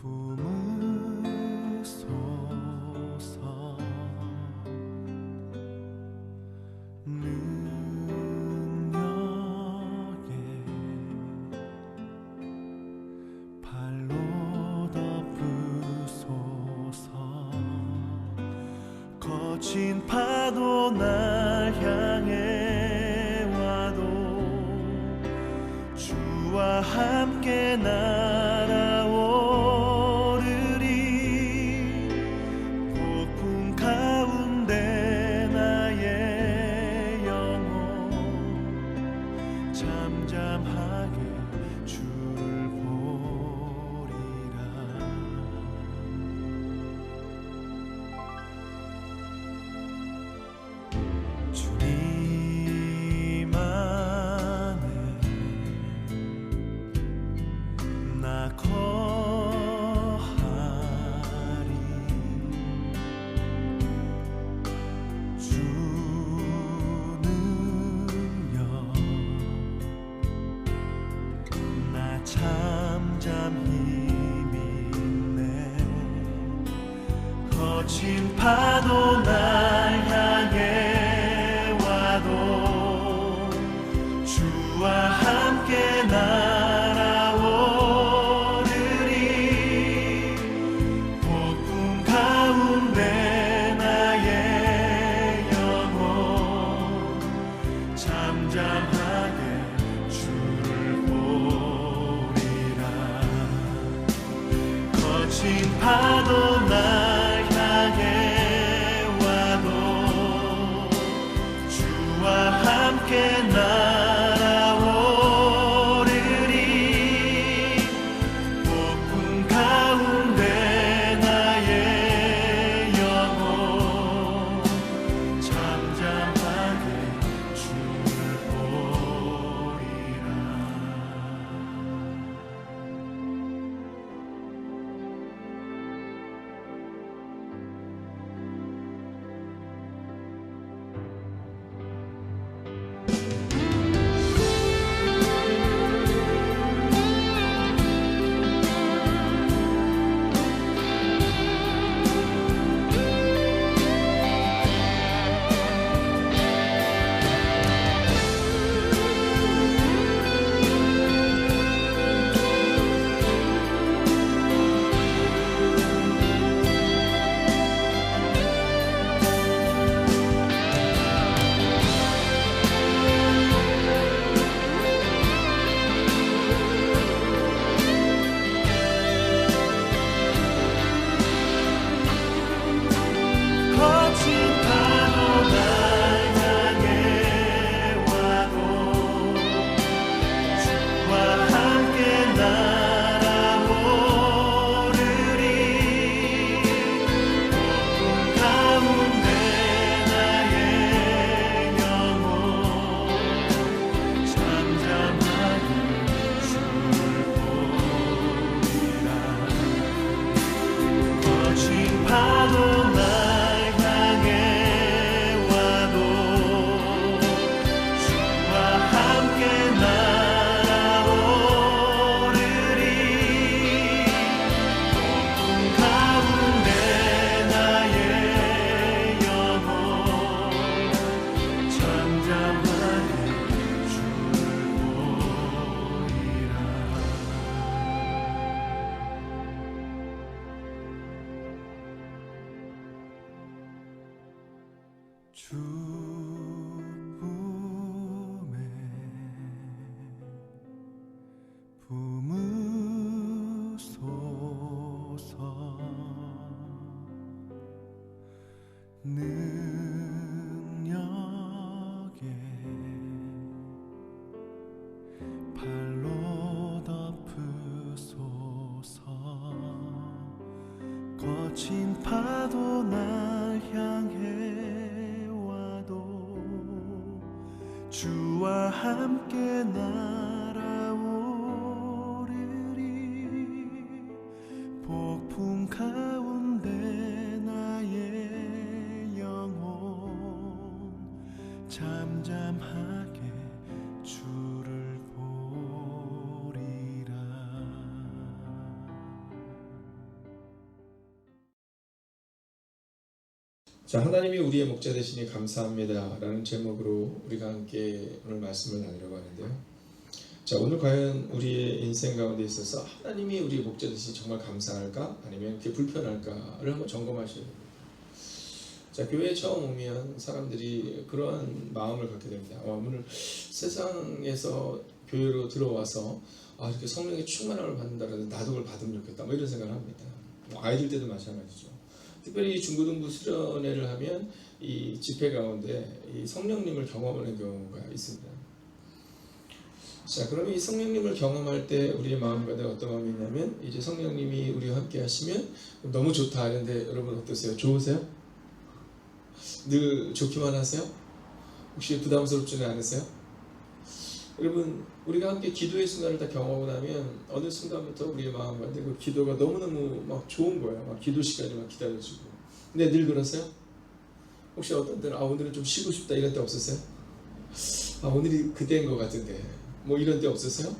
품으소서. 능력에 발로 덮으소서. 거친 파도 날 향해 와도 주와 함께 날아오르리. 폭풍 가운데 나의 영혼 잠잠하게 주를 보리라. 주님 안에 나 거하리. 주 능력 나 잠잠히 믿네. 거친 파도 날 향해 와도 주와 함께 날아오르리. 폭풍 가운데 나의 영혼 잠잠하게 주를 보리라. 거친 파도 날 향해 와도 주와 함께 날아오르리. 폭풍 가운데 나의 영혼 잠잠하게 주를 보리라. 주 품에 품으소서. 능력에 발로 덮으소서. 거친 파도 날 향해 와도 주와 함께 날아오르리. 폭풍 가운데 나의 영혼 잠잠하게 주를 보리라. 자, 하나님이 우리의 목자 되시니 감사합니다 라는 제목으로 우리가 함께 오늘 말씀을 나누려고 하는데요. 자, 오늘 과연 우리의 인생 가운데 있어서 하나님이 우리의 목자 되시니 정말 감사할까? 아니면 이렇게 불편할까를 한번 점검하셔야 됩니다. 자, 교회에 처음 오면 사람들이 그러한 마음을 갖게 됩니다. 오늘 세상에서 교회로 들어와서 이렇게 성령의 충만함을 받는다라도 나도 그걸 받으면 좋겠다, 뭐 이런 생각을 합니다. 아이들 때도 마찬가지죠. 특별히 중고등부 수련회를 하면 이 집회 가운데 이 성령님을 경험하는 경우가 있습니다. 자, 그러면 이 성령님을 경험할 때 우리의 마음 가운데 어떤 마음이 있냐면, 이제 성령님이 우리와 함께 하시면 너무 좋다 하는데 여러분 어떠세요? 좋으세요? 늘 좋기만 하세요? 혹시 부담스럽지는 않으세요? 여러분, 우리가 함께 기도의 순간을 다 경험하고 나면 어느 순간부터 우리의 마음 가운데 그 기도가 너무너무 막 좋은 거예요. 막 기도 시간이 막 기다려지고. 근데 늘 그러세요? 혹시 어떤 때는 오늘은 좀 쉬고 싶다 이런 때 없으세요? 오늘이 그때인 것 같은데 뭐 이런 때 없으세요?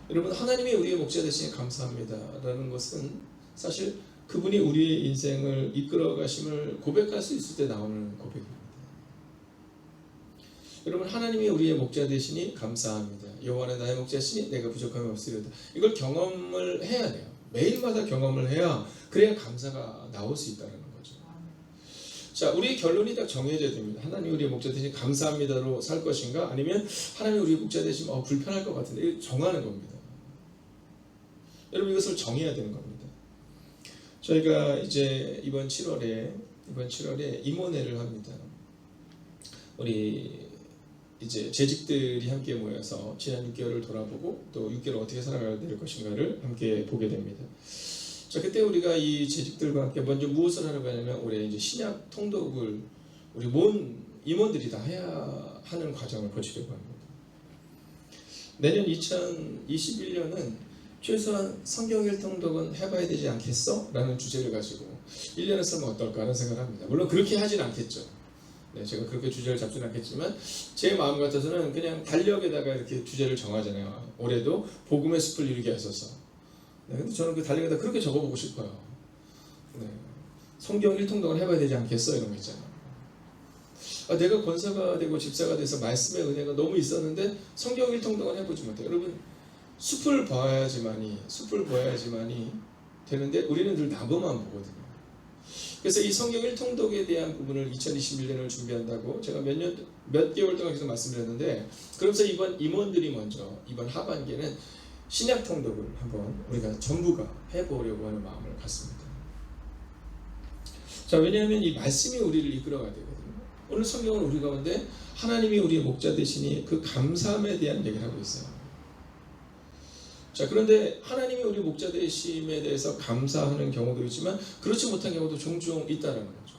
여러분, 하나님이 우리의 목자 되시니 감사합니다 라는 것은 사실 그분이 우리의 인생을 이끌어 가심을 고백할 수 있을 때 나오는 고백입니다. 여러분, 하나님이 우리의 목자 되시니 감사합니다. 여호와는 나의 목자시니 내가 부족함이 없으리로다. 이걸 경험을 해야 돼요. 매일마다 경험을 해야, 그래야 감사가 나올 수 있다는 거죠. 자, 우리의 결론이 딱 정해져야 됩니다. 하나님이 우리의 목자 되시니 감사합니다로 살 것인가, 아니면 하나님이 우리의 목자 되시면 불편할 것 같은데, 이거 정하는 겁니다. 여러분, 이것을 정해야 되는 겁니다. 저희가 이제 이번 7월에 임원회를 합니다. 우리 이제 재직들이 함께 모여서 지난 6개월을 돌아보고 또 6개월 어떻게 살아가야 될 것인가를 함께 보게 됩니다. 자, 그때 우리가 이 재직들과 함께 먼저 무엇을 하려고 하냐면, 올해 이제 신약 통독을 우리 모든 임원들이 다 해야 하는 과정을 거치려고 합니다. 내년 2021년은 최소한 성경 1통독은 해봐야 되지 않겠어? 라는 주제를 가지고 1년을 쓰면 어떨까 하는 생각을 합니다. 물론 그렇게 하진 않겠죠. 네, 제가 그렇게 주제를 잡지는 않겠지만 제 마음 같아서는 그냥 달력에다가 이렇게 주제를 정하잖아요. 올해도 복음의 숲을 이루게 하소서. 네, 근데 저는 그 달력에다 그렇게 적어보고 싶어요. 네, 성경 1통독을 해봐야 되지 않겠어? 이런 거 있잖아요. 내가 권사가 되고 집사가 돼서 말씀의 은혜가 너무 있었는데 성경 1통독은 해보지 못해요. 여러분, 숲을 봐야지만이 되는데 우리는 늘 나무만 보거든요. 그래서 이 성경 1통독에 대한 부분을 2021년을 준비한다고 제가 몇 개월 동안 계속 말씀드렸는데, 그러면서 이번 임원들이 먼저 이번 하반기에는 신약 통독을 한번 우리가 전부가 해보려고 하는 마음을 갖습니다. 자, 왜냐하면 이 말씀이 우리를 이끌어가야 되거든요. 오늘 성경은 우리 가운데 하나님이 우리의 목자 되시니 그 감사함에 대한 얘기를 하고 있어요. 자, 그런데 하나님이 우리 목자 되심에 대해서 감사하는 경우도 있지만 그렇지 못한 경우도 종종 있다는 거죠.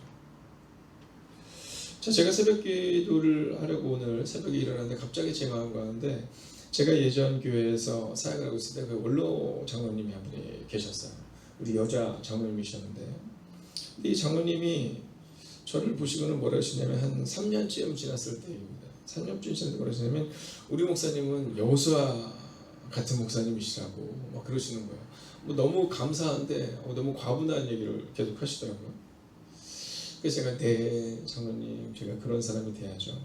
자, 제가 새벽 기도를 하려고 오늘 새벽에 일어났는데 갑자기 제 마음 가운데, 제가 예전 교회에서 사역을 하고 있을 때 그 원로 장로님이 한 분이 계셨어요. 우리 여자 장로님이셨는데, 이 장로님이 저를 보시고는 뭐라 하시냐면, 한 3년쯤 지났을 때입니다. 3년쯤 지났을 때 뭐라 하시냐면, 우리 목사님은 여호수아 같은 목사님이시라고 막 그러시는 거예요. 너무 감사한데 너무 과분한 얘기를 계속 하시더라고요. 그래서 제가, 네 장로님, 제가 그런 사람이 돼야죠.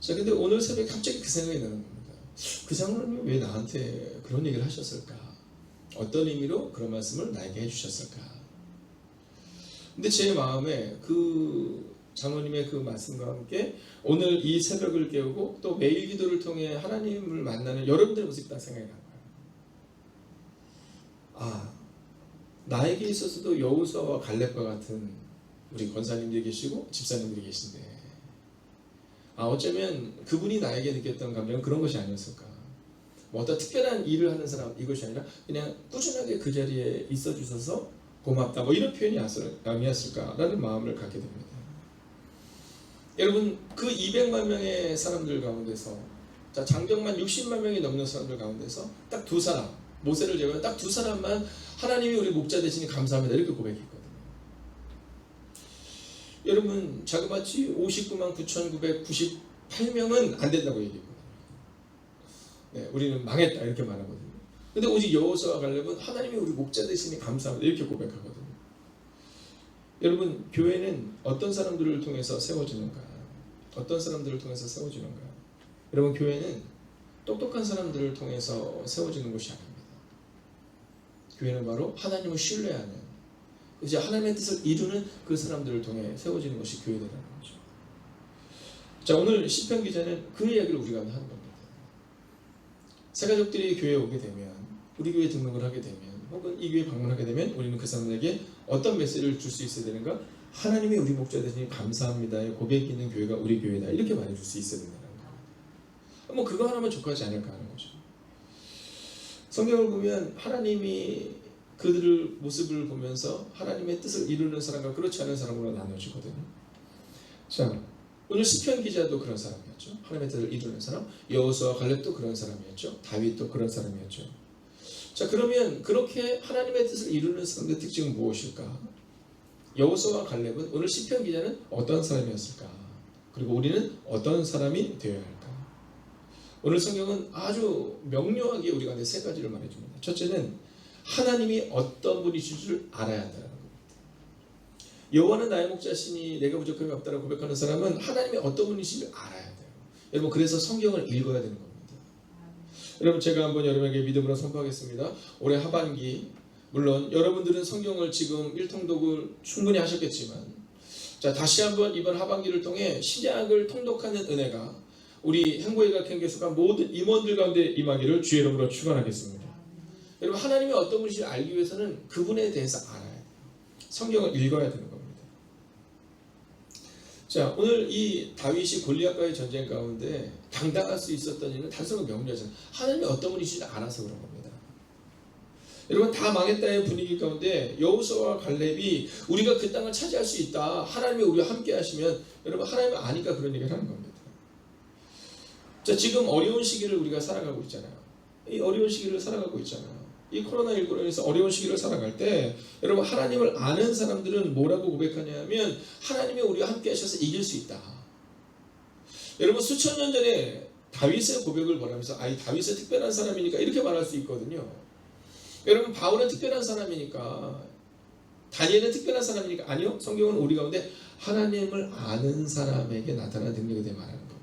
자, 근데 오늘 새벽에 갑자기 그 생각이 나는 겁니다. 그 장로님이 왜 나한테 그런 얘기를 하셨을까? 어떤 의미로 그런 말씀을 나에게 해주셨을까? 근데 제 마음에 그 장로님의 그 말씀과 함께 오늘 이 새벽을 깨우고 또 매일 기도를 통해 하나님을 만나는 여러분들의 모습이 딱 생각이 난 거예요. 나에게 있어서도 여호수아와 갈렙과 같은 우리 권사님들이 계시고 집사님들이 계신데, 어쩌면 그분이 나에게 느꼈던 감정은 그런 것이 아니었을까. 뭐 어떤 특별한 일을 하는 사람, 이것이 아니라 그냥 꾸준하게 그 자리에 있어 주셔서 고맙다, 뭐 이런 표현이 아니었을까라는 마음을 갖게 됩니다. 여러분, 그 200만 명의 사람들 가운데서, 자, 장정만 60만 명이 넘는 사람들 가운데서 딱 두 사람, 모세를 제외한 딱 두 사람만 하나님이 우리 목자 되시니 감사합니다 이렇게 고백했거든요. 여러분, 자그마치 59만 9,998명은 안 된다고 얘기했거든요. 네, 우리는 망했다 이렇게 말하거든요. 근데 오직 여호수아와 갈렙은 하나님이 우리 목자 되시니 감사합니다 이렇게 고백하거든요. 여러분, 교회는 어떤 사람들을 통해서 세워지는가? 어떤 사람들을 통해서 세워지는가? 여러분, 교회는 똑똑한 사람들을 통해서 세워지는 것이 아닙니다. 교회는 바로 하나님을 신뢰하는, 이제 하나님의 뜻을 이루는 그 사람들을 통해 세워지는 것이 교회라는 거죠. 자, 오늘 시편 기자는 그 이야기를 우리가 하는 겁니다. 새가족들이 교회에 오게 되면, 우리 교회에 등록을 하게 되면, 혹은 이 교회에 방문하게 되면 우리는 그 사람에게 어떤 메시지를 줄 수 있어야 되는가? 하나님이 우리 목자 되시니 감사합니다의 고백이 있는 교회가 우리 교회다, 이렇게 말해줄 수 있어야 된다는 거예요. 뭐 그거 하나면 족하지 않을까 하는 거죠. 성경을 보면 하나님이 그들의 모습을 보면서 하나님의 뜻을 이루는 사람과 그렇지 않은 사람으로 나눠지거든요. 자, 오늘 시편 기자도 그런 사람이었죠. 하나님의 뜻을 이루는 사람. 여호수아와 갈렙도 그런 사람이었죠. 다윗도 그런 사람이었죠. 자, 그러면 그렇게 하나님의 뜻을 이루는 사람들의 특징은 무엇일까? 여호수아와 갈렙은, 오늘 시편 기자는 어떤 사람이었을까? 그리고 우리는 어떤 사람이 되어야 할까? 오늘 성경은 아주 명료하게 우리 가운데 세 가지를 말해줍니다. 첫째는 하나님이 어떤 분이실 줄 알아야 한다는 겁니다. 여호와는 나의 목자시니 내가 부족함이 없다고 고백하는 사람은 하나님이 어떤 분이실 줄 알아야 돼요. 여러분, 그래서 성경을 읽어야 되는 겁니다. 여러분, 제가 한번 여러분에게 믿음으로 선포하겠습니다. 올해 하반기, 물론 여러분들은 성경을 지금 일통독을 충분히 하셨겠지만, 자, 다시 한번 이번 하반기를 통해 신약을 통독하는 은혜가 우리 행보회가 경계수가 모든 임원들 가운데 임하기를 주의 이름으로 축원하겠습니다. 여러분, 하나님이 어떤 분인지 알기 위해서는 그분에 대해서 알아야 돼요. 성경을 읽어야 되는 겁니다. 자, 오늘 이 다윗이 골리앗과의 전쟁 가운데 당당할 수 있었던 이유는 단순하고 명료하잖아요. 하나님이 어떤 분이신지 알아서 그런 겁니다. 여러분, 다 망했다의 분위기 가운데 여호수아와 갈렙이 우리가 그 땅을 차지할 수 있다, 하나님이 우리와 함께 하시면, 여러분, 하나님을 아니까 그런 얘기를 하는 겁니다. 자, 지금 어려운 시기를 우리가 살아가고 있잖아요. 이 어려운 시기를 살아가고 있잖아요. 이 코로나19로 인해서 어려운 시기를 살아갈 때, 여러분, 하나님을 아는 사람들은 뭐라고 고백하냐면 하나님이 우리와 함께 하셔서 이길 수 있다. 여러분, 수천 년 전에 다윗의 고백을 보면서 이 다윗은 특별한 사람이니까 이렇게 말할 수 있거든요. 여러분, 바울은 특별한 사람이니까, 다니엘은 특별한 사람이니까, 아니요, 성경은 우리 가운데 하나님을 아는 사람에게 나타난 능력에 대해 말하는 겁니다.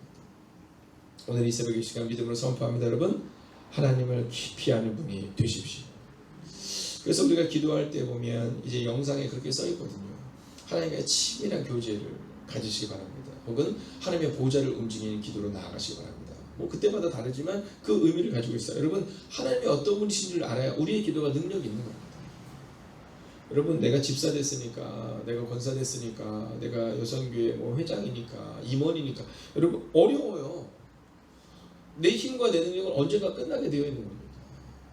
오늘 이 새벽 이 시간 믿음으로 선포합니다. 여러분, 하나님을 깊이 아는 분이 되십시오. 그래서 우리가 기도할 때 보면 이제 영상에 그렇게 써 있거든요. 하나님과의 친밀한 교제를 가지시기 바랍니다. 혹은 하나님의 보좌를 움직이는 기도로 나아가시기 바랍니다. 뭐 그때마다 다르지만 그 의미를 가지고 있어요. 여러분, 하나님이 어떤 분이신지를 알아야 우리의 기도가 능력이 있는 겁니다. 여러분, 내가 집사 됐으니까, 내가 권사 됐으니까, 내가 여성교회 뭐 회장이니까, 임원이니까, 여러분, 어려워요. 내 힘과 내 능력은 언제가 끝나게 되어 있는 겁니다.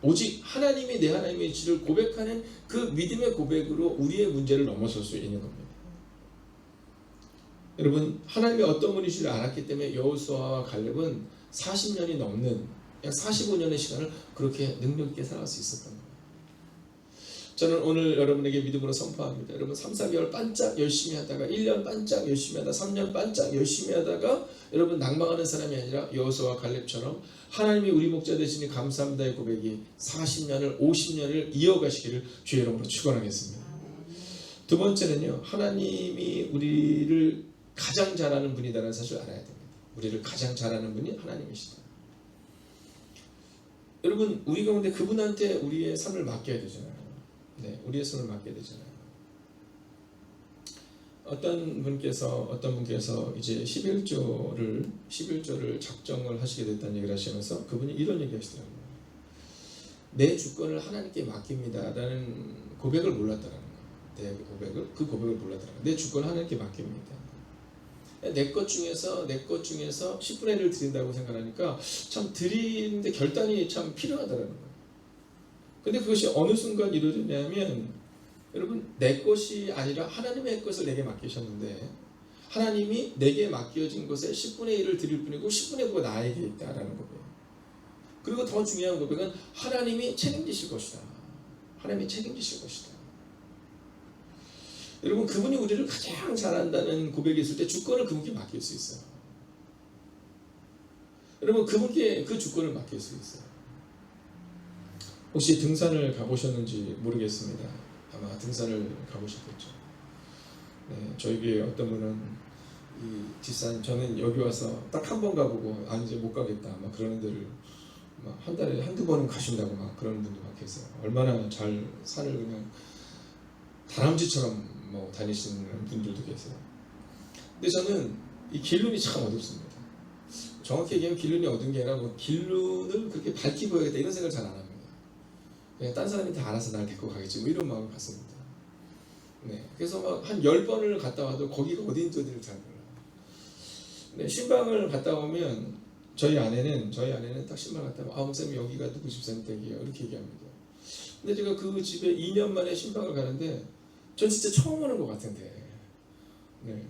오직 하나님이 내 하나님의 이치를 고백하는 그 믿음의 고백으로 우리의 문제를 넘어설 수 있는 겁니다. 여러분, 하나님이 어떤 분이신지 알았기 때문에 여호수아와 갈렙은 40년이 넘는, 약 45년의 시간을 그렇게 능력 있게 살아갈 수 있었던 거예요. 저는 오늘 여러분에게 믿음으로 선포합니다. 여러분, 3, 4개월 반짝 열심히 하다가, 1년 반짝 열심히 하다가, 3년 반짝 열심히 하다가 여러분 낭망하는 사람이 아니라 여호수아와 갈렙처럼 하나님이 우리 목자 되시니 감사합니다의 고백이 40년을 50년을 이어가시기를 주의 이름으로 축원하겠습니다. 두 번째는요, 하나님이 우리를 가장 잘하는 분이다라는 사실을 알아야 됩니다. 우리를 가장 잘하는 분이 하나님이시다. 여러분, 우리 가운데 그분한테 우리의 삶을 맡겨야 되잖아요. 네, 우리의 손을 맡게 되잖아요. 어떤 분께서 이제 11조를 작정을 하시게 됐다는 얘기를 하시면서 그분이 이런 얘기 하시더라고요. 내 주권을 하나님께 맡깁니다라는 고백을 몰랐다라는 거예요. 그 고백을 몰랐다라는 거예요. 내 주권을 하나님께 맡깁니다. 내 것 중에서 10분의 1을 드린다고 생각하니까 참 드리는데 결단이 참 필요하다라는 거예요. 근데 그것이 어느 순간 이루어졌냐면, 여러분, 내 것이 아니라 하나님의 것을 내게 맡기셨는데, 하나님이 내게 맡겨진 것에 10분의 1을 드릴 뿐이고 10분의 9가 나에게 있다라는 거예요. 그리고 더 중요한 고백은 하나님이 책임지실 것이다. 하나님이 책임지실 것이다. 여러분, 그분이 우리를 가장 잘한다는 고백이 있을 때 주권을 그분께 맡길 수 있어요. 여러분, 그분께 그 주권을 맡길 수 있어요. 혹시 등산을 가보셨는지 모르겠습니다. 아마 등산을 가보셨겠죠. 네, 저희 교회 어떤 분은 이 뒷산 저는 여기 와서 딱 한 번 가보고 아 이제 못 가겠다 막 그러는 데를 막 한 달에 한두 번은 가신다고 막 그런 분도 막 계세요. 얼마나 잘 산을 그냥 다람쥐처럼 뭐 다니시는 분들도 계세요. 근데 저는 이 길눈이 참 어둡습니다. 정확히 얘기하면 길눈이 얻은 게 아니라 뭐 길눈을 그렇게 밝히 보여야겠다 이런 생각을 잘 안 합니다. 그냥 딴 사람이 다 알아서 날 데리고 가겠지 뭐 이런 마음을 갖습니다. 네, 그래서 막 한 10번을 갔다 와도 거기가 어딘지를 잘 몰라요. 네, 신방을 갔다 오면 저희 아내는 딱 신방 갔다 오면 아 목사님 여기가 누구 집사님 댁이에요 이렇게 얘기합니다. 근데 제가 그 집에 2년 만에 신방을 가는데 전 진짜 처음 오는 것 같은데 네,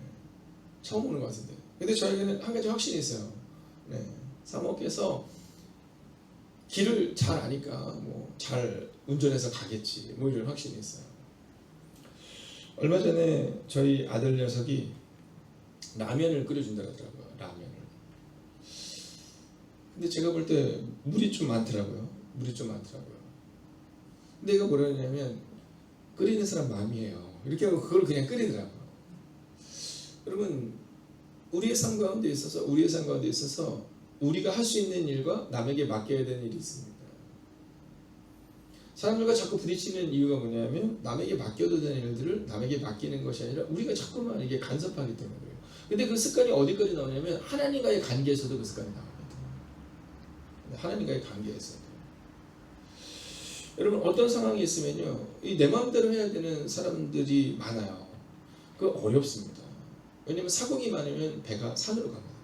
처음 오는 것 같은데 근데 저에게는 한 가지 확신이 있어요. 네, 사모께서 길을 잘 아니까 뭐 잘 운전해서 가겠지 뭐 이런 확신이 있어요. 얼마 전에 저희 아들 녀석이 라면을 끓여준다고 하더라고요. 라면을. 근데 제가 볼 때 물이 좀 많더라고요. 근데 이거 뭐라 하냐면 끓이는 사람 마음이에요. 이렇게 하고 그걸 그냥 끓이더라고요. 여러분 우리의 삶 가운데 있어서 우리가 할 수 있는 일과 남에게 맡겨야 되는 일이 있습니다. 사람들과 자꾸 부딪히는 이유가 뭐냐면 남에게 맡겨도 되는 일들을 남에게 맡기는 것이 아니라 우리가 자꾸만 이게 간섭하기 때문이에요. 근데 그 습관이 어디까지 나오냐면 하나님과의 관계에서도 그 습관이 나옵니다. 하나님과의 관계에서도. 여러분 어떤 상황이 있으면요, 이 내 마음대로 해야 되는 사람들이 많아요. 그거 어렵습니다. 왜냐면 사공이 많으면 배가 산으로 갑니다.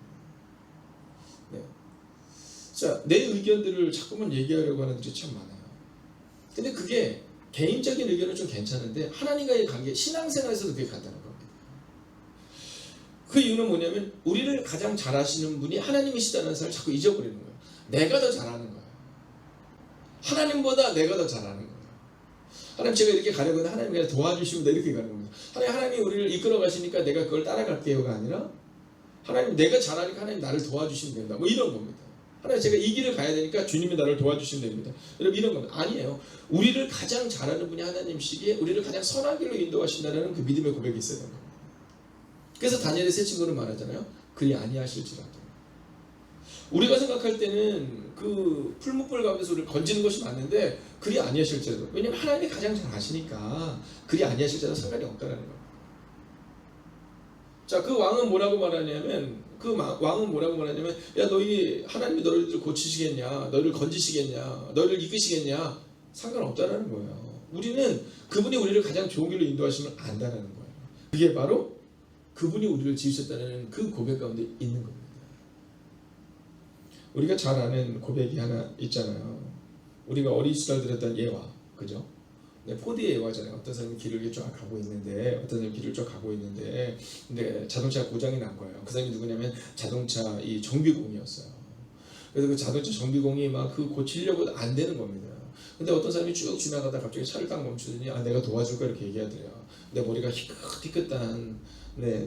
네. 자, 내 의견들을 자꾸만 얘기하려고 하는 분들이 참 많아요. 근데 그게 개인적인 의견은 좀 괜찮은데 하나님과의 관계, 신앙생활에서도 그게 간다는 겁니다. 그 이유는 뭐냐면 우리를 가장 잘 아시는 분이 하나님이시다는 것을 자꾸 잊어버리는 거예요. 내가 더 잘하는 거예요. 하나님보다 내가 더 잘하는 거예요. 하나님 제가 이렇게 가려고 하는데 하나님 그냥 도와주시면 이렇게 가는 겁니다. 하나님이 우리를 이끌어 가시니까 내가 그걸 따라갈게요가 아니라 하나님 내가 잘하니까 하나님 나를 도와주시면 된다. 뭐 이런 겁니다. 하나님 제가 이 길을 가야 되니까 주님이 나를 도와주시면 됩니다. 여러분 이런 겁니다. 아니에요. 우리를 가장 잘하는 분이 하나님이시기에 우리를 가장 선한 길로 인도하신다는 그 믿음의 고백이 있어야 되는 겁니다. 그래서 다니엘의 세 친구는 말하잖아요. 그리 아니하실지라도. 우리가 생각할 때는 그 풀무불 가운데서 우리를 건지는 것이 맞는데 그리 아니하실지라도. 왜냐하면 하나님이 가장 잘 아시니까 그리 아니하실지라도 상관이 없다는 거예요. 자, 그 왕은 뭐라고 말하냐면 야 너희 하나님이 너희들 고치시겠냐, 너희를 건지시겠냐, 너희를 이끄시겠냐 상관없다라는 거예요. 우리는 그분이 우리를 가장 좋은 길로 인도하시면 안다라는 거예요. 그게 바로 그분이 우리를 지으셨다는 그 고백 가운데 있는 겁니다. 우리가 잘 아는 고백이 하나 있잖아요. 우리가 어린 시절 들었던 예화, 그죠? 네, 포드의 예화잖아요. 어떤 사람이 길을 이렇게 쫙 가고 있는데, 근데 자동차가 고장이 난 거예요. 그 사람이 누구냐면 자동차 이 정비공이었어요. 그래서 그 자동차 정비공이 막 그 고치려고 안 되는 겁니다. 근데 어떤 사람이 쭉 지나가다 갑자기 차를 딱 멈추더니 아 내가 도와줄까 이렇게 얘기하더래요. 내 머리가 희끗희끗한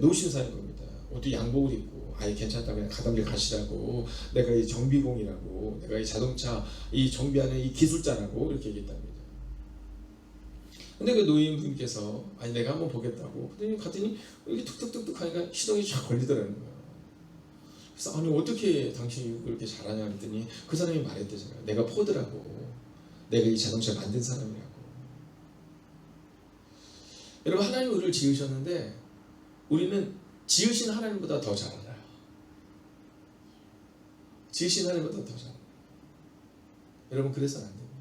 노신사인 겁니다. 어떻게 양복을 입고 아예 괜찮다 그냥 가던 길 가시라고, 내가 이 정비공이라고, 내가 이 자동차 이 정비하는 이 기술자라고 이렇게 얘기했답니다. 근데 그 노인분께서 아니 내가 한번 보겠다고 갔더니 이렇게 툭툭툭툭 하니까 시동이 쫙 걸리더라는 거예요. 그래서 아니 어떻게 당신이 그렇게 잘하냐 했더니 그 사람이 말했대잖아요. 내가 포드라고, 내가 이 자동차 만든 사람이라고. 여러분 하나님이 우리를 지으셨는데 우리는 지으신 하나님보다 더 잘 알아요. 지으신 하나님보다 더 잘 알아요. 여러분 그래서는 안 됩니다.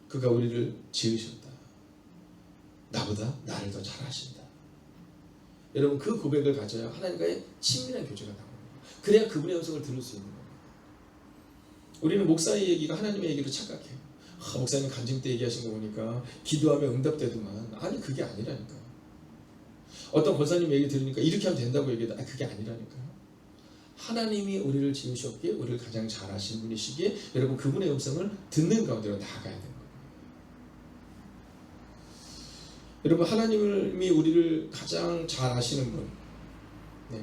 그가 우리를 지으셨다. 나보다 나를 더 잘 아신다. 여러분 그 고백을 가져야 하나님과의 친밀한 교제가 나옵니다. 그래야 그분의 음성을 들을 수 있는 겁니다. 우리는 목사의 얘기가 하나님의 얘기로 착각해요. 목사님 간증 때 얘기하신 거 보니까 기도하면 응답되더만. 아니 그게 아니라니까. 어떤 권사님 얘기 들으니까 이렇게 하면 된다고 얘기해도 그게 아니라니까요. 하나님이 우리를 지으셨기에 우리를 가장 잘 아시는 분이시기에 여러분 그분의 음성을 듣는 가운데로 나아가야 되는 거예요. 여러분 하나님이 우리를 가장 잘 아시는 분,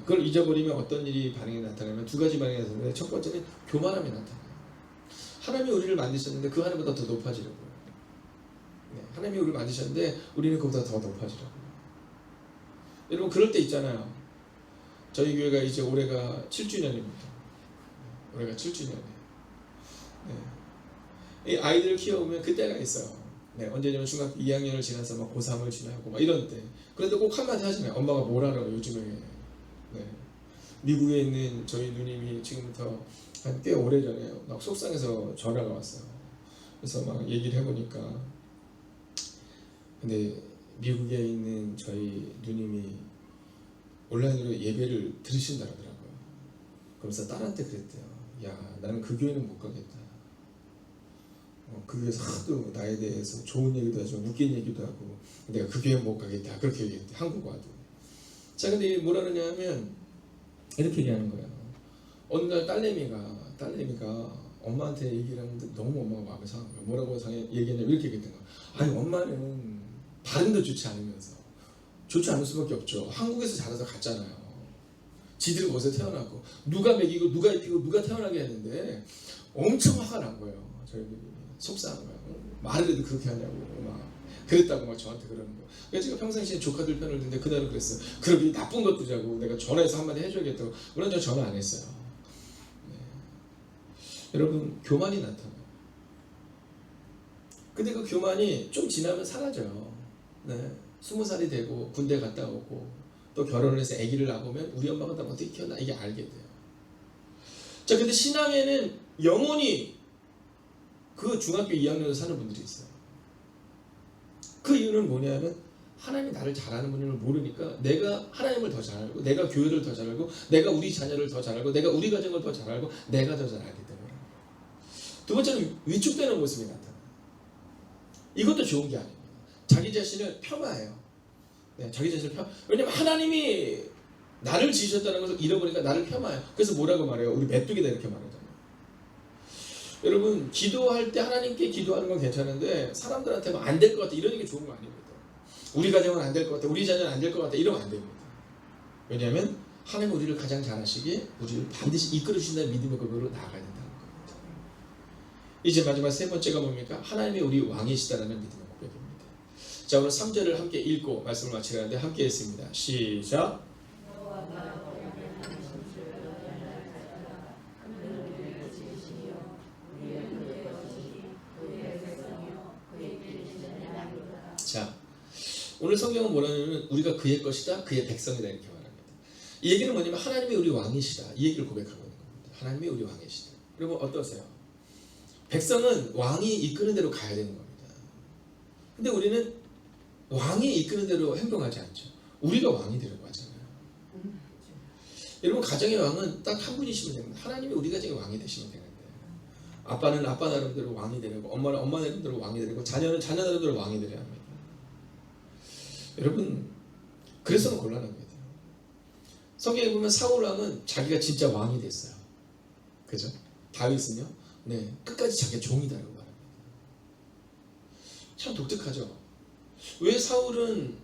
그걸 잊어버리면 어떤 일이 반응이 나타나면 두 가지 반응이 나타나는데 첫 번째는 교만함이 나타나요. 하나님이 우리를 만드셨는데 그 하나님보다 더 높아지려고요. 하나님이 우리를 만드셨는데 우리는 그보다 더 높아지려고요. 여러분 그럴 때 있잖아요. 저희 교회가 이제 올해가 7주년입니다. 올해가 7주년이에요. 네. 이 아이들을 키워보면 그때가 있어요. 네, 언제냐면 중학교 2학년을 지나서 막 고3을 지나고 막 이런 때. 그런데 꼭 한마디 하잖아요. 엄마가 뭘 알아 요즘에. 네. 미국에 있는 저희 누님이 지금부터 한 꽤 오래전에 막 속상해서 전화가 왔어요. 그래서 막 얘기를 해보니까 근데 미국에 있는 저희 누님이 온라인으로 예배를 들으신다 그러더라고요. 그러면서 딸한테 그랬대요. 야, 나는 그 교회는 못 가겠다. 그 교회에서 하도 나에 대해서 좋은 얘기도 하고 웃긴 얘기도 하고 내가 그 교회 못 가겠다. 그렇게 얘기했대. 한국 와도. 자, 근데 뭐라 그러냐면 이렇게 얘기하는 거예요. 어느 날 딸내미가 엄마한테 얘기를 하는데 너무 엄마가 마음에 상한 거예요. 뭐라고 얘기했냐면 이렇게 얘기했던 거예요. 아니 엄마는 발음도 좋지 않으면서 좋지 않을 수밖에 없죠. 한국에서 자라서 갔잖아요. 지들은 거기서 태어나고 누가 먹이고 누가 입히고 누가 태어나게 했는데 엄청 화가 난 거예요. 저희 속상한 거예요. 말을 해도 그렇게 하냐고 막 그랬다고 막 저한테 그러는 거예요. 그래서 제가 평상시에 조카들 편을 듣는데 그날은 그랬어요. 그러기 나쁜 것도 자고 내가 전화해서 한마디 해줘야겠다고. 물론 저 전화 안 했어요. 네. 여러분 교만이 나타나요. 근데 그 교만이 좀 지나면 사라져요. 네. 20살이 되고 군대 갔다 오고 또 결혼을 해서 아기를 낳으면 우리 엄마가 나 어떻게 키웠나 이게 알게 돼요. 자, 근데 신앙에는 영원히 그 중학교 2학년에서 사는 분들이 있어요. 그 이유는 뭐냐면 하나님이 나를 잘 아는 분임을 모르니까 내가 하나님을 더 잘 알고 내가 교회를 더 잘 알고 내가 우리 자녀를 더 잘 알고 내가 우리 가정을 더 잘 알고 내가 더 잘 알기 때문에. 두 번째는 위축되는 모습이 나타나요. 이것도 좋은 게 아닙니다. 자기 자신을 폄하해요. 네, 자기 자신을 왜냐면 하나님이 나를 지으셨다는 것을 잃어버리니까 나를 폄하해요. 그래서 뭐라고 말해요? 우리 메뚜기다 이렇게 말하잖아요. 여러분 기도할 때 하나님께 기도하는 건 괜찮은데 사람들한테 안 될 것 같아 이러는 게 좋은 거 아닙니다. 우리 가정은 안 될 것 같아 우리 자녀는 안 될 것 같아 이러면 안 됩니다. 왜냐하면 하나님 우리를 가장 잘 아시기에 우리를 반드시 이끌어 주신다는 믿음의 고백으로 나아가야 된다는 겁니다. 이제 마지막 세 번째가 뭡니까? 하나님이 우리 왕이시다라는 믿음의 고백입니다. 자, 오늘 3절을 함께 읽고 말씀을 마치려는데 함께 했습니다. 시작. 자, 오늘 성경은 뭐라냐면 우리가 그의 것이다, 그의 백성이다 이렇게 말합니다. 이 얘기는 뭐냐면 하나님이 우리 왕이시다 이 얘기를 고백하고 있는 겁니다. 하나님이 우리 왕이시다. 여러분 어떠세요? 백성은 왕이 이끄는 대로 가야 되는 겁니다. 근데 우리는 왕이 이끄는 대로 행동하지 않죠. 우리가 왕이 되려고 하잖아요. 여러분 가정의 왕은 딱 한 분이시면 됩니다. 하나님이 우리 가정의 왕이 되시면 되는데 아빠는 아빠 나름대로 왕이 되려고 엄마는 엄마 나름대로 왕이 되려고 자녀는 자녀 나름대로 왕이 되려야 합니다. 여러분 그래서는 곤란합니다. 성경에 보면 사울 왕은 자기가 진짜 왕이 됐어요. 그죠? 다윗은요? 네, 끝까지 자기가 종이다라고 말합니다. 참 독특하죠? 왜 사울은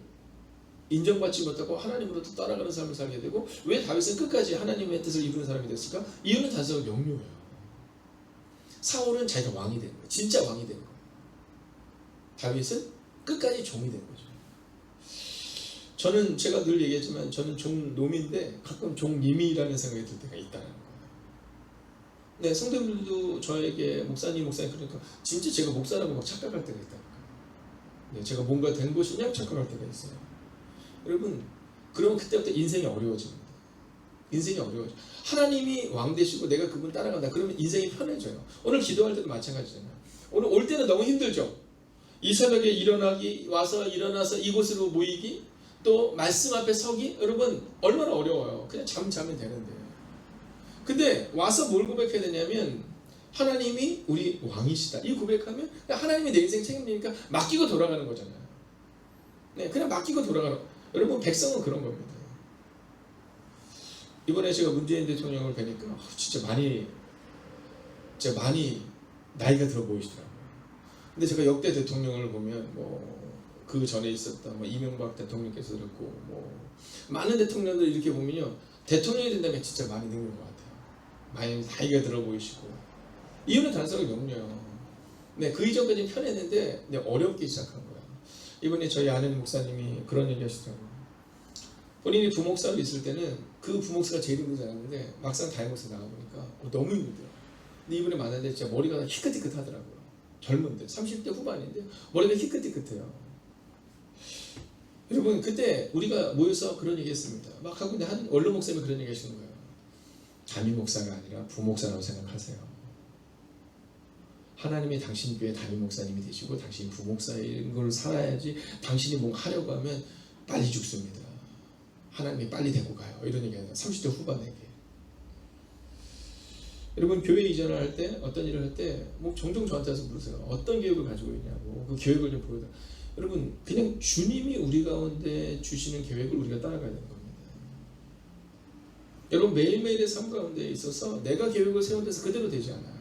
인정받지 못하고 하나님으로부터 따라가는 삶을 살게 되고 왜 다윗은 끝까지 하나님의 뜻을 이루는 사람이 됐을까? 이유는 단순히 명료해요. 사울은 자기가 왕이 된 거예요. 진짜 왕이 된 거예요. 다윗은 끝까지 종이 된 거죠. 저는 제가 늘 얘기했지만 저는 종놈인데 가끔 종님이라는 생각이 들 때가 있다는 거예요. 네, 성도님들도 저에게 목사님 그러니까 진짜 제가 목사라고 막 착각할 때가 있다니까요. 네, 제가 뭔가 된 것이냐 착각할 때가 있어요. 여러분 그러면 그때부터 인생이 어려워집니다. 인생이 어려워져. 하나님이 왕 되시고 내가 그분 따라간다. 그러면 인생이 편해져요. 오늘 기도할 때도 마찬가지잖아요. 오늘 올 때는 너무 힘들죠. 이 새벽에 일어나서 이곳으로 모이기 또 말씀 앞에 서기 여러분 얼마나 어려워요. 그냥 자면 되는데 근데 와서 뭘 고백해야 되냐면 하나님이 우리 왕이시다 이 고백하면 하나님이 내 인생 책임지니까 맡기고 돌아가는 거잖아요. 네, 그냥 맡기고 돌아가는 여러분 백성은 그런 겁니다. 이번에 제가 문재인 대통령을 뵈니까 진짜 많이 나이가 들어 보이시더라고요. 근데 제가 역대 대통령을 보면 그 전에 있었던 이명박 대통령께서 그렇고 많은 대통령들 이렇게 보면요 대통령이 된다면 진짜 많이 늙는 것 같아요. 많이 나이가 들어 보이시고 이유는 단순하게 명료해요. 네, 그 이전까지는 편했는데 어렵기 시작한 거예요. 이번에 저희 아는 목사님이 그런 얘기 하시더라고요. 본인이 부목사로 있을 때는 그 부목사가 제일 힘들지 않았는데 막상 다이모스 나가보니까 너무 힘들더라고요. 근데 이분이 만났는데 진짜 머리가 희끗희끗하더라고요. 젊은데 30대 후반인데 머리가 희끗희끗해요. 여러분 그때 우리가 모여서 그런 얘기 했습니다. 막 하고 있는데 한 원로 목사님이 그런 얘기 하시는 거예요. 담임 목사가 아니라 부목사라고 생각하세요. 하나님이 당신 교회 담임 목사님이 되시고 당신이 부목사인 걸 살아야지 당신이 뭔가 하려고 하면 빨리 죽습니다. 하나님이 빨리 데리고 가요. 이런 얘기하는 30대 후반에게. 여러분 교회 이전을 할 때 어떤 일을 할 때 뭐 종종 저한테 와서 물으세요. 어떤 계획을 가지고 있냐고. 그 계획을 좀 보여달라. 여러분 그냥 주님이 우리 가운데 주시는 계획을 우리가 따라가야 되는 겁니다. 여러분 매일매일의 삶 가운데 있어서 내가 계획을 세운 데서 그대로 되지 않아요.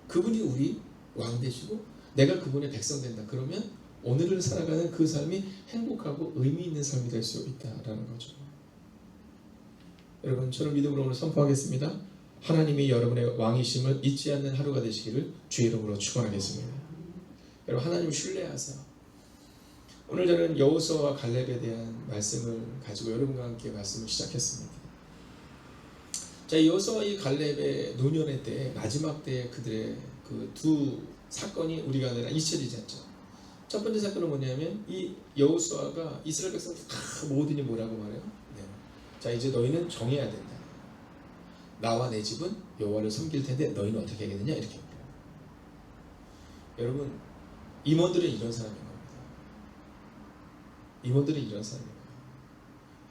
그분이 우리 왕 되시고 내가 그분의 백성 된다. 그러면 오늘을 살아가는 그 삶이 행복하고 의미 있는 삶이 될 수 있다라는 거죠. 여러분 저는 믿음으로 오늘 선포하겠습니다. 하나님이 여러분의 왕이심을 잊지 않는 하루가 되시기를 주의 이름으로 축원하겠습니다. 여러분 하나님 신뢰하세요. 오늘 저는 여호수아와 갈렙에 대한 말씀을 가지고 여러분과 함께 말씀을 시작했습니다. 자, 여호수아와 이 갈렙의 노년의 때 마지막 때에 그들의 그 두 사건이 우리가 아니라 잊혀지지 않죠. 첫 번째 사건은 뭐냐면 이 여호수아가 이스라엘 백성들 다 모든이 뭐라고 말해요? 네. 자 이제 너희는 정해야 된다. 나와 내 집은 여호와를 섬길 텐데 너희는 어떻게 하겠느냐 이렇게 말해요. 여러분 임원들은 이런 사람인 겁니다. 임원들은 이런 사람인 거예요.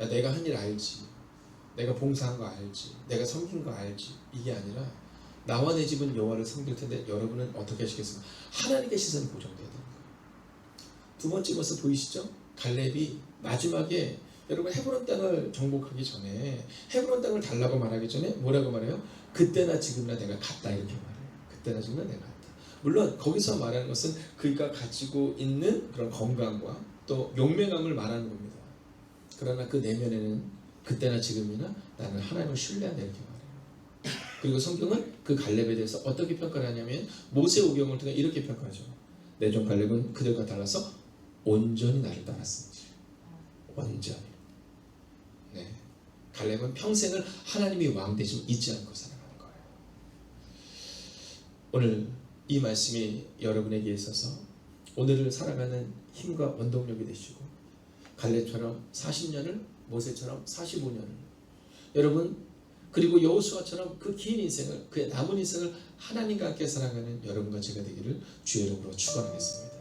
야, 내가 한 일 알지. 내가 봉사한 거 알지. 내가 섬긴 거 알지. 이게 아니라 나와 내 집은 여호와를 섬길 텐데 여러분은 어떻게 하시겠습니까? 하나님의 시선이 고정돼야 되는 거예요. 두 번째 모습 보이시죠? 갈렙이 마지막에 여러분 헤브론 땅을 정복하기 전에 헤브론 땅을 달라고 말하기 전에 뭐라고 말해요? 그때나 지금이나 내가 갔다 이렇게 말해요. 그때나 지금이나 내가 갔다. 물론 거기서 말하는 것은 그가 가지고 있는 그런 건강과 또 용맹함을 말하는 겁니다. 그러나 그 내면에는 그때나 지금이나 나는 하나님을 신뢰한다 이렇게 말해요. 그리고 성경은 그 갈렙에 대해서 어떻게 평가를 하냐면 모세오경을 통해 이렇게 평가하죠. 내 종 갈렙은 그들과 달라서 온전히 나를 따랐습니다. 온전히. 네. 갈렙은 평생을 하나님이 왕 되심을 잊지 않고 살아가는 거예요. 오늘 이 말씀이 여러분에게 있어서 오늘을 살아가는 힘과 원동력이 되시고 갈렙처럼 40년을 모세처럼 45년을 여러분 그리고 여호수아처럼 그 긴 인생을 그의 남은 인생을 하나님과 함께 살아가는 여러분과 제가 되기를 주의 이름으로 축원하겠습니다.